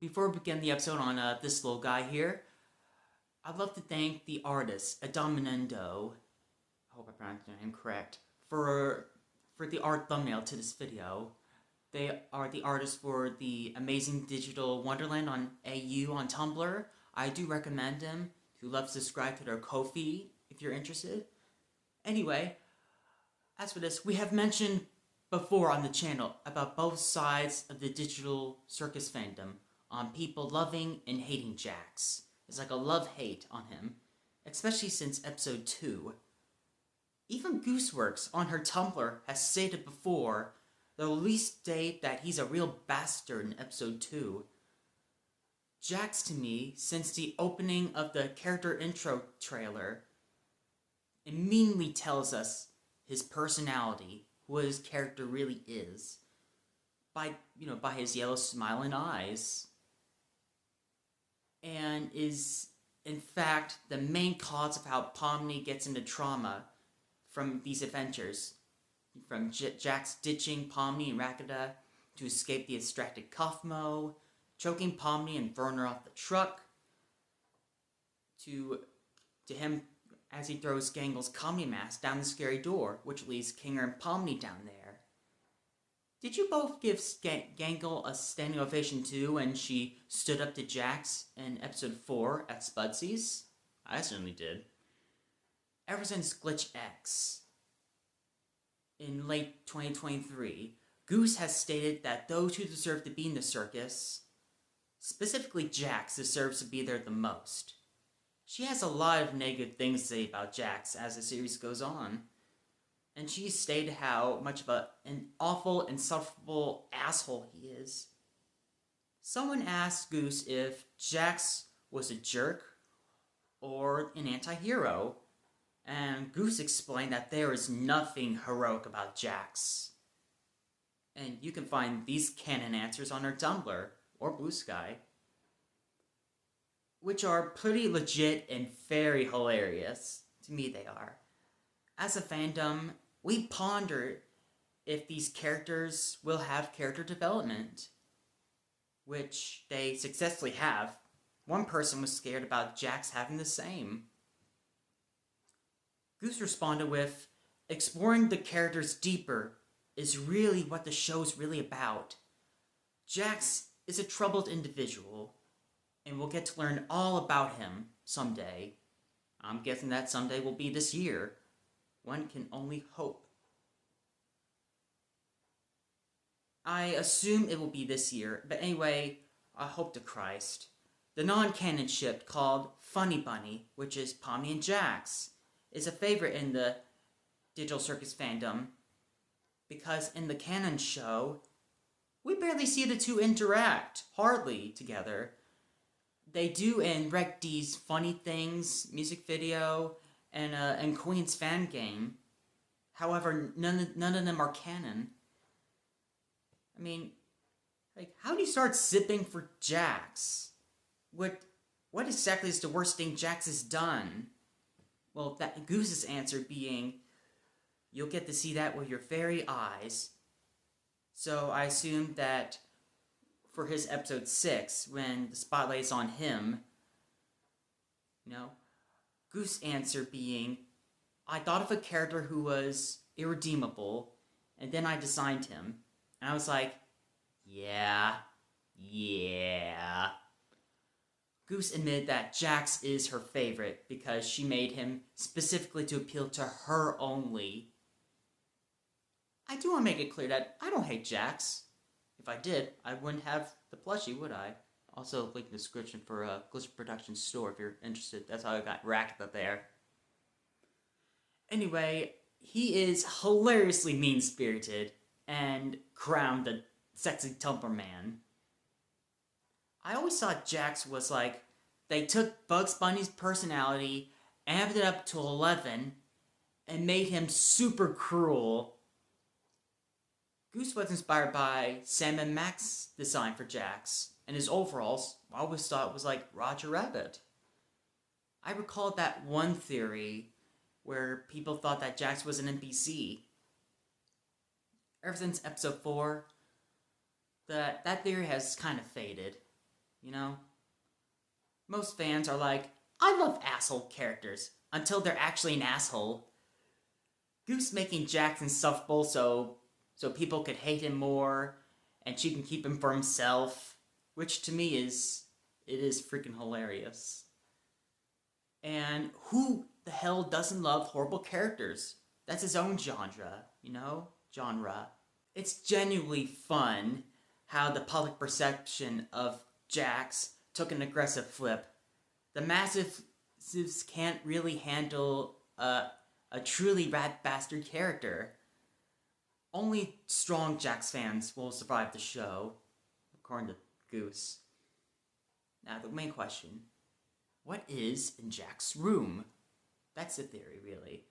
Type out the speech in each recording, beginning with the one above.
Before we begin the episode on this little guy here, I'd love to thank the artist, Adaminendo, I hope I pronounced your name correct, for the art thumbnail to this video. They are the artists for the amazing digital Wonderland on AU on Tumblr. I do recommend them to love to subscribe to their Ko-fi if you're interested. Anyway, as for this, we have mentioned before on the channel about both sides of the digital circus fandom, on people loving and hating JAX. It's like a love-hate on him, especially since episode 2. Even Gooseworx on her Tumblr has stated before, they'll at least state that he's a real bastard in episode 2. JAX to me, since the opening of the character intro trailer, immediately tells us his personality, what his character really is, by his yellow smile and eyes, and is in fact the main cause of how Pomni gets into trauma from these adventures, from JAX ditching Pomni and Rakata to escape the extracted Kaufmo, choking Pomni and throwing her off the truck, to him as he throws Gangle's comedy mask down the scary door, which leaves Kinger and Pomni down there. Did you both give Gangle a standing ovation too when she stood up to JAX in episode 4 at Spudsy's? I certainly did. Ever since Glitch X, in late 2023, Goose has stated that those who deserve to be in the circus, specifically JAX, deserves to be there the most. She has a lot of negative things to say about JAX as the series goes on, and she stated how much of an awful, insufferable asshole he is. Someone asked Goose if JAX was a jerk or an anti-hero, and Goose explained that there is nothing heroic about JAX. And you can find these canon answers on her Tumblr or Blue Sky, which are pretty legit and very hilarious. To me, they are. As a fandom, we ponder if these characters will have character development, which they successfully have. One person was scared about JAX having the same. Goose responded with, exploring the characters deeper is really what the show's really about. JAX is a troubled individual, and we'll get to learn all about him someday. I'm guessing that someday will be this year. One can only hope. I assume it will be this year, but anyway, I hope to Christ. The non-canon ship called Funny Bunny, which is Pomni and JAX, is a favorite in the digital circus fandom, because in the canon show, we barely see the two interact, hardly, together. They do in Rec D's Funny Things music video and Queen's fan game. However, none of them are canon. I mean, like, how do you start zipping for JAX? What exactly is the worst thing JAX has done? Well, that Goose's answer being, you'll get to see that with your very eyes. So I assume that for his episode 6, when the spotlight is on him, Goose answer being, I thought of a character who was irredeemable, and then I designed him. And I was like, yeah. Goose admitted that JAX is her favorite because she made him specifically to appeal to her only. I do want to make it clear that I don't hate JAX. If I did, I wouldn't have the plushie, would I? Also, link in the description for Glitch Productions store if you're interested. That's how I got Rakata there. Anyway, he is hilariously mean-spirited and crowned the sexy Tumblr man. I always thought JAX was like, they took Bugs Bunny's personality, amped it up to 11, and made him super cruel. Goose was inspired by Sam and Max's design for JAX, and his overalls I always thought was like Roger Rabbit. I recall that one theory where people thought that JAX was an NPC. Ever since episode 4, that theory has kind of faded. you know? Most fans are like, I love asshole characters, until they're actually an asshole. Goose making Jax insufferable so people could hate him more, and she can keep him for himself, which to me is freaking hilarious. And who the hell doesn't love horrible characters? That's his own genre, you know? Genre. It's genuinely fun how the public perception of JAX took an aggressive flip. The massives can't really handle a truly rat bastard character. Only strong JAX fans will survive the show, according to Goose. Now, the main question. What is in Jax's room? That's the theory, really.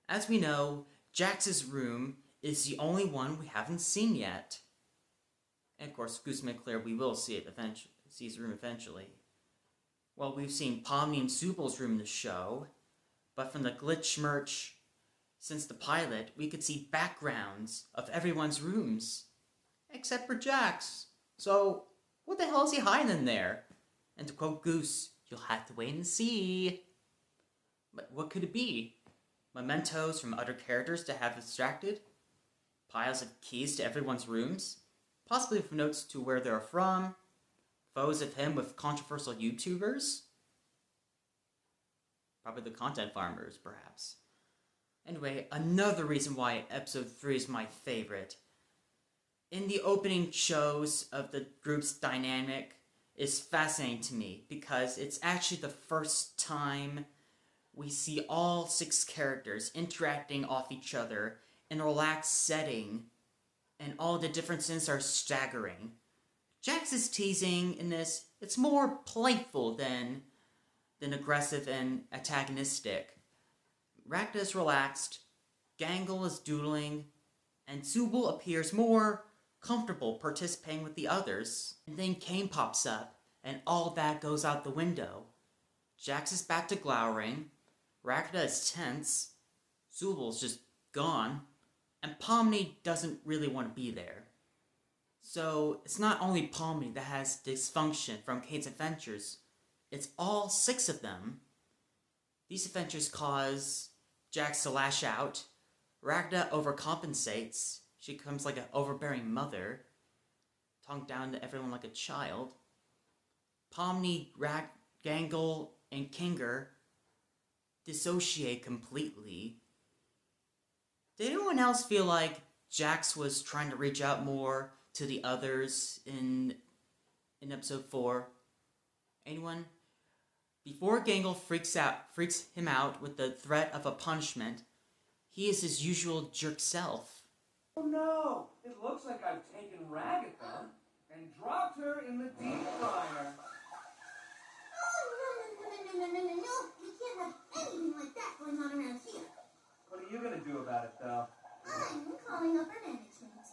As we know, Jax's room is the only one we haven't seen yet. And of course, Goose made clear we will see his room eventually. Well, we've seen Pomni and Subel's room in the show, but from the glitch merch since the pilot, we could see backgrounds of everyone's rooms, except for Jax. So, what the hell is he hiding in there? And to quote Goose, you'll have to wait and see. But what could it be? Mementos from other characters to have extracted? Piles of keys to everyone's rooms? Possibly with notes to where they're from? Photos of him with controversial YouTubers? Probably the content farmers, perhaps. Anyway, another reason why episode 3 is my favorite. In the opening shows of the group's dynamic is fascinating to me because it's actually the first time we see all 6 characters interacting off each other in a relaxed setting, and all the differences are staggering. Jax's teasing in this, it's more playful than aggressive and antagonistic. Ragda is relaxed, Gangle is doodling, and Subel appears more comfortable participating with the others. And then Kane pops up, and all that goes out the window. Jax is back to glowering, Ragda is tense, Subel's just gone, and Pomni doesn't really want to be there. So, it's not only Pomni that has dysfunction from Kane's adventures, it's all 6 of them. These adventures cause Jax to lash out, Ragda overcompensates, she becomes like an overbearing mother, talking down to everyone like a child. Pomni, Gangle, and Kinger dissociate completely. Did anyone else feel like Jax was trying to reach out more to the others in episode 4? Anyone? Before Gangle freaks him out with the threat of a punishment, he is his usual jerk self. Oh no! It looks like I've taken Ragatha and dropped her in the deep fryer. Oh, no. We can't have anything like that going on around here. What are you gonna do about it, though? I'm calling up our management.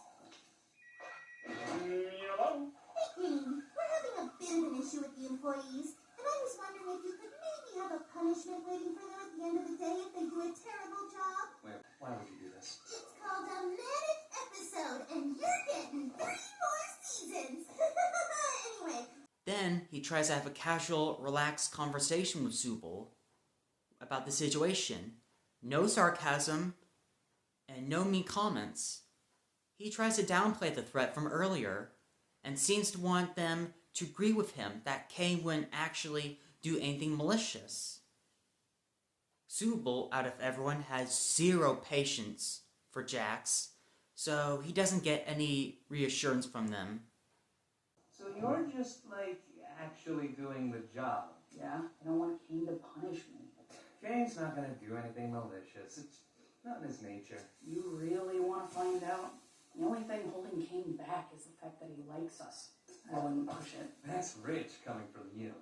Hello? Hey, Kane. We're having a bit of an issue with the employees, and I was wondering if you could maybe have a punishment waiting for them at the end of the day if they do a terrible job. Wait, why would you do this? It's called a manic episode, and you're getting 3 more seasons. Anyway. Then he tries to have a casual, relaxed conversation with Subel about the situation. No sarcasm and no mean comments. He tries to downplay the threat from earlier and seems to want them to agree with him that Kane wouldn't actually do anything malicious. Subel, out of everyone, has 0 patience for Jax, so he doesn't get any reassurance from them. So you're just, actually doing the job? Yeah, I don't want Kane to punish me. Kane's not gonna do anything malicious. It's not in his nature. You really want to find out? The only thing holding Kane back is the fact that he likes us. I wouldn't push it. That's rich coming from you.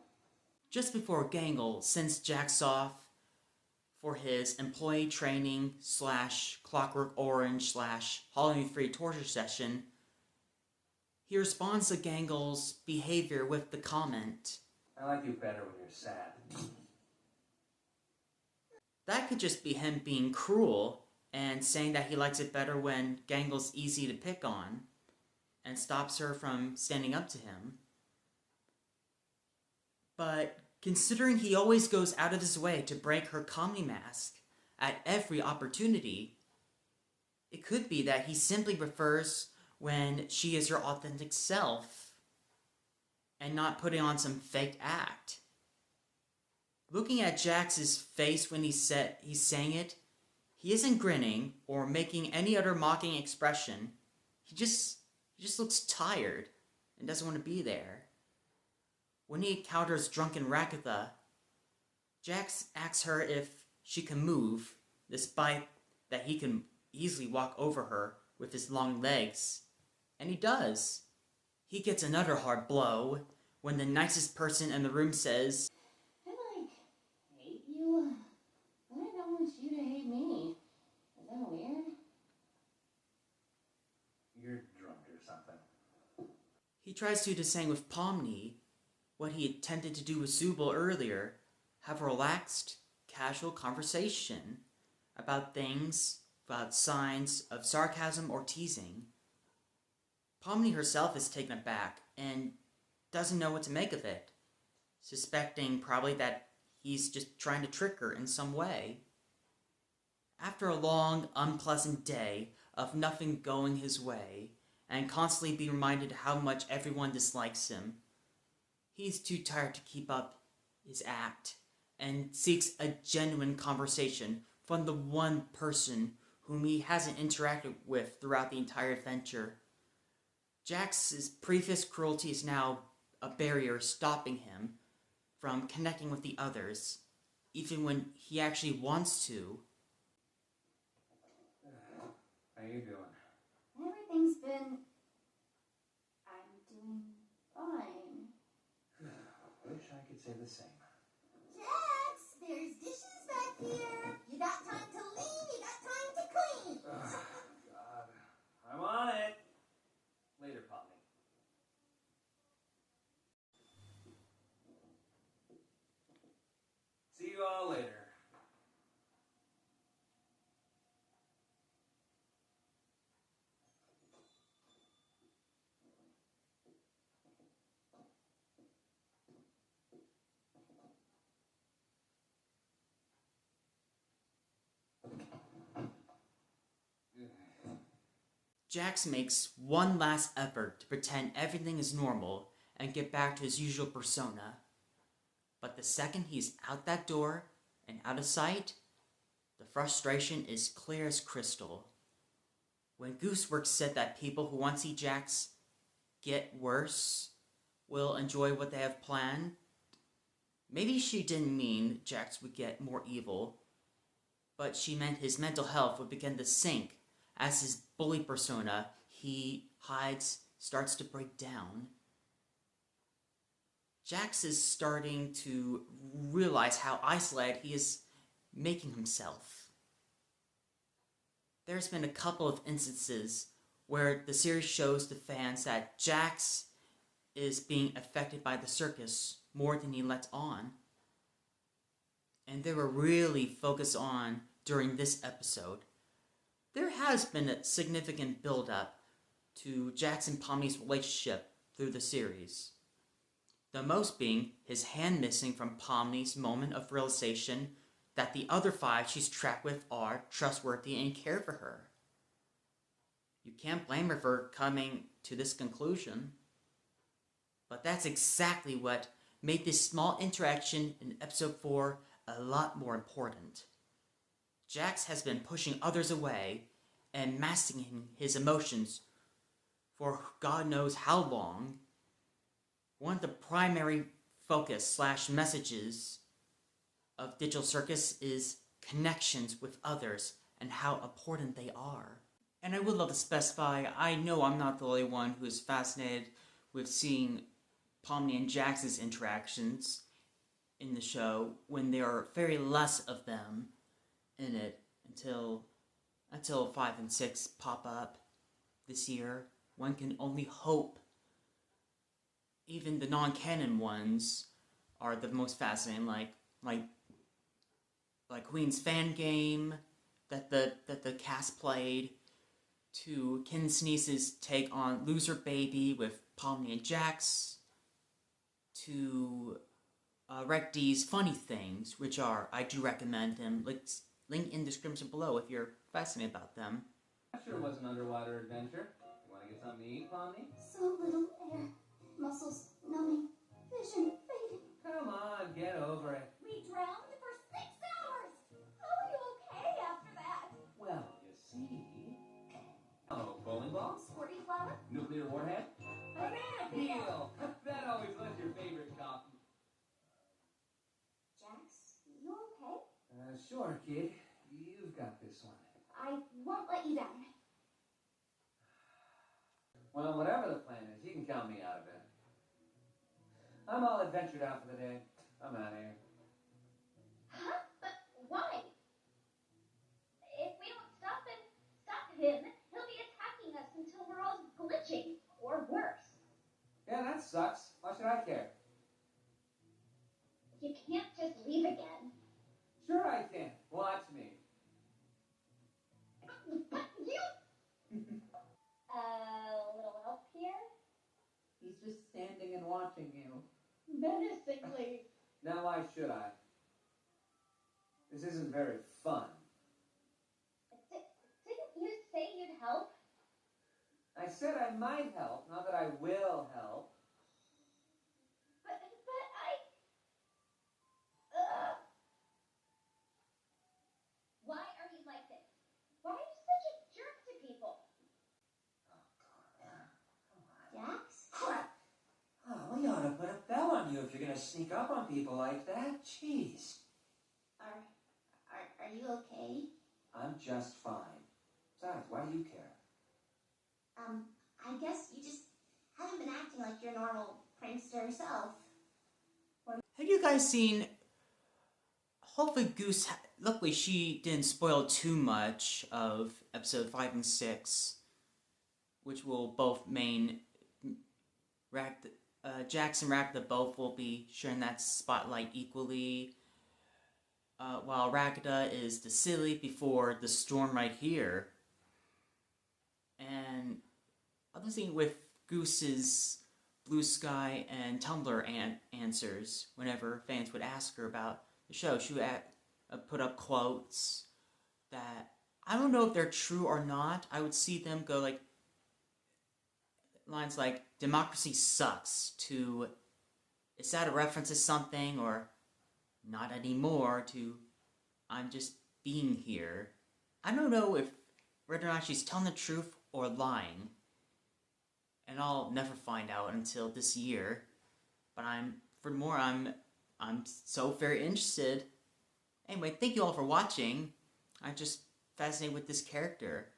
Just before Gangle sends Jax off for his employee training / Clockwork Orange / Halloween free torture session, he responds to Gangle's behavior with the comment, I like you better when you're sad. that could just be him being cruel and saying that he likes it better when Gangle's easy to pick on and stops her from standing up to him. But considering he always goes out of his way to break her comedy mask at every opportunity, it could be that he simply prefers when she is her authentic self and not putting on some fake act. Looking at Jax's face when he's saying it, he isn't grinning or making any other mocking expression. He just looks tired and doesn't want to be there. When he encounters drunken Rakitha, Jax asks her if she can move, despite that he can easily walk over her with his long legs. And he does. He gets another hard blow when the nicest person in the room says, I hate you, but I don't want you to hate me. Is that weird? You're drunk or something. he tries to do the same with Pomni, what he attempted to do with Zubul earlier, have a relaxed, casual conversation about things without signs of sarcasm or teasing. Pomni herself is taken aback and doesn't know what to make of it, suspecting probably that he's just trying to trick her in some way. After a long, unpleasant day of nothing going his way, and constantly being reminded how much everyone dislikes him, he's too tired to keep up his act, and seeks a genuine conversation from the one person whom he hasn't interacted with throughout the entire adventure. Jax's previous cruelty is now a barrier stopping him from connecting with the others, even when he actually wants to. How you doing? Everything's been... I'm doing fine. Wish I could say the same. Jax, there's dishes back here. You got time to lean, you got time to clean. God. I'm on it. Later, Pomni. See you all later. Jax makes one last effort to pretend everything is normal and get back to his usual persona. But the second he's out that door and out of sight, the frustration is clear as crystal. When Gooseworx said that people who want to see Jax get worse will enjoy what they have planned, maybe she didn't mean Jax would get more evil, but she meant his mental health would begin to sink as his bully persona he hides starts to break down. Jax is starting to realize how isolated he is making himself. There's been a couple of instances where the series shows the fans that Jax is being affected by the circus more than he lets on. And they were really focused on during this episode. There has been a significant build-up to Jax and Pomni's relationship through the series. The most being his hand missing from Pomni's moment of realization that the other 5 she's trapped with are trustworthy and care for her. You can't blame her for coming to this conclusion. But that's exactly what made this small interaction in episode 4 a lot more important. Jax has been pushing others away and masking his emotions for God knows how long. One of the primary focus / messages of Digital Circus is connections with others and how important they are. And I would love to specify, I know I'm not the only one who is fascinated with seeing Pomni and Jax's interactions in the show when there are very less of them in it until 5 and 6 pop up this year. One can only hope. Even the non-canon ones are the most fascinating, like Queen's fan game that the cast played, to Ken Sneeze's take on Loser Baby with Pomni and Jax, to Recty's funny things, which are, I do recommend them. Link in the description below if you're fascinated about them. That sure was an underwater adventure. You want to get something to eat, Pomni? So little air, muscles numbing, vision fading. Come on, get over it. We drowned for 6 hours. How are you okay after that? Well, you see. Oh, bowling ball? Squirty flower? Nuclear warhead? Banana peel! That always was your favorite copy. Jax, you okay? Sure, kid. You've got this one. I won't let you down. Well, whatever the plan is, you can count me out of it. I'm all adventured out for the day. I'm out of here. Huh? But why? If we don't stop him, he'll be attacking us until we're all glitching, or worse. Yeah, that sucks. Why should I care? You can't just leave again. Sure I can. Watch me. But you... A little help here? He's just standing and watching you. Menacingly. Now why should I? This isn't very fun. Didn't you say you'd help? I said I might help, not that I will help. But I... Ugh. Why are you like this? Why are you such a jerk to people? Jax? Crap! Oh, we ought to put a bell on you if you're gonna sneak up on people like that. Jeez. Are you okay? I'm just fine. Besides, why do you care? I guess you just haven't been acting like your normal prankster self. Have you guys seen... Hopefully Goose... Luckily she didn't spoil too much of episode 5 and 6, which will both main... Jax and Rakda both will be sharing that spotlight equally, while Rakda is the silly before the storm right here. And other thing with Goose's Blue Sky and Tumblr answers, whenever fans would ask her about the show, she would put up quotes that, I don't know if they're true or not. I would see them go like, lines like, democracy sucks, to, is that a reference to something, or not anymore, to, I'm just being here. I don't know if whether or not she's telling the truth or lying, and I'll never find out until this year, but I'm so very interested. Anyway, thank you all for watching. I'm just fascinated with this character,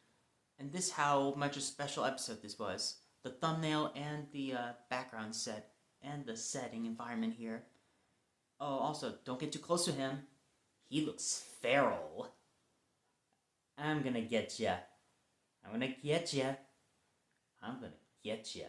and this how much a special episode this was. The thumbnail and the background set and the setting environment here. Oh, also, don't get too close to him. He looks feral. I'm gonna get ya. I'm gonna get ya. I'm gonna get ya.